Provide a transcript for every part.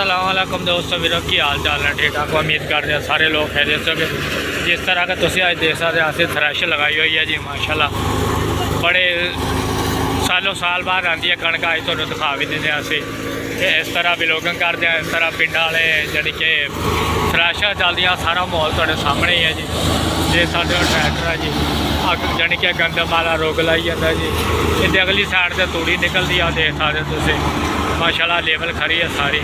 अस्सलाम वालेकुम दोस्तों वीरों की हाल चाल है ठीक ठाक। उम्मीद करते हैं सारे लोग खैरियत से। जिस तरह का तुम अज देख सकते असें थ्रैश लगाई हुई है जी माशाल्लाह। बड़े सालों साल बाद आती है कणक, अज तुहानूं दिखा भी देंगे असीं इस तरह बिलोगिंग करते हैं। इस तरह पिंड वाले जानी कि थ्रैशां चलदियां, सारा माहौल तुहाडे सामने ही है जी। जे साडे ट्रैक्टर है जी अग जानी कि गंदम वाला रोग लाई जाता जी। इहदे अगली साइड से तूड़ी निकलती है, देख सकते तुसीं माशाल्लाह लेवल खरी है सारी।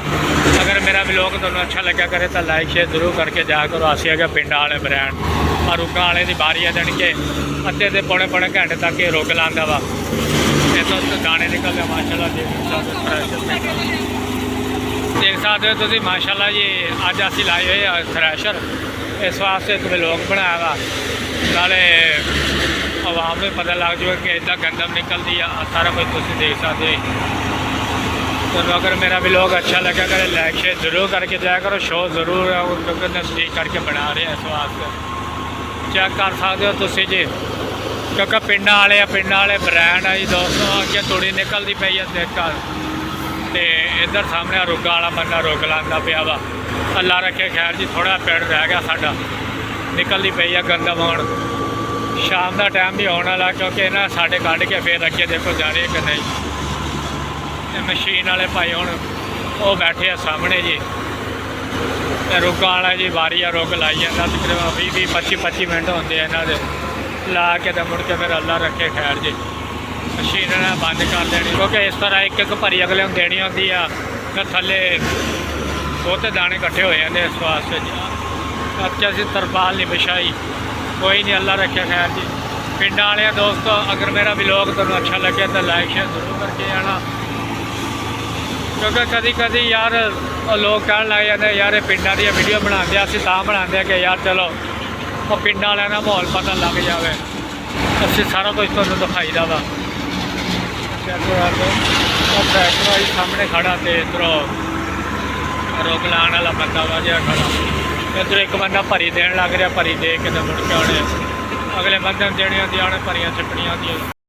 अगर मेरा ब्लॉग तुहानूं अच्छा लग्या करे तो लाइक शेयर जरूर करके जाया करो। असीं है पिंड वाले ब्रांड और रुगां वाले की बारी है, जानी कि अद्धे ते पौने घंटे तक ये रुग लांदा वा। इतों दाने निकलते माशाल्लाह देख सकते हो तुसीं माशाल्लाह जी। अज असीं लाए हुए थ्रैशर, इस वास्ते एक ब्लॉग बनाया वा नाले आवाम में पता लग जाए कि इदा गंदम निकलती है। सारा कुछ तुसीं देख सकते हो। तो अगर मेरा ब्लॉग अच्छा लगा करे लाइक शेयर जरूर करके जाया करो। शो जरूर क्योंकि नजदीक करके बना रहे हैं, इस वास्ते चेक कर सकते हो तुसीं जी। क्योंकि पिंड वाले ब्रांड है जी दोस्तों। अगे तूड़ी निकलती पई है देखा, तो इधर सामने रुगा वाला बंदा रुग लांदा पिया वा। अल्लाह रखे खैर जी, थोड़ा पेड़ रह गया साडा, निकलती पई है गंदम। हुण शाम का टाइम भी आने वाला क्योंकि इन्हें साढ़े कढ़ के फिर अगे देखो जा रही है कि नहीं। मशीन वाले भाई हुण वो बैठे हैं सामने जी। रुगां वाला जी बारी है, रुग लाई जाता तकरीबन 20-25 मिनट होंगे इन्हों के ला के। तो मुड़ के फिर अल्लाह रखे खैर जी मशीन ने बंद कर देनी, क्योंकि इस तरह एक भरी अगले देनी होंगी है। फिर थले बहुते दाने कट्ठे हो जाते इस वास्ते जी। अच्छे असीं तरपाल नहीं बिछाई, कोई नहीं अल्लाह रखे खैर जी। पिंड वाले दोस्तों अगर मेरा ब्लॉग तुहानूं अच्छा लगे तो लाइक शेयर जरूर करके जाना। क्योंकि कभी कभी यार लोग कह लग जाते यार पिंडा दी वीडियो बनाते असीं तां बनाते कि यार चलो वो पिंड वालियां दा माहौल पता लग जाए। असीं सारा कुछ तुहानूं दिखाईदा वा। ट्रैक्टर आई सामने खड़ा, तो इधरों रुग लाने वाला बंदा वा जिहा खड़ा। इधर एक बंदा भरी देन लग रहा, भरी दे के तो मुड़ के उन्हें अगले बंदे देनी होंदी, उन्हें भरियां चुकनियां होंदियां।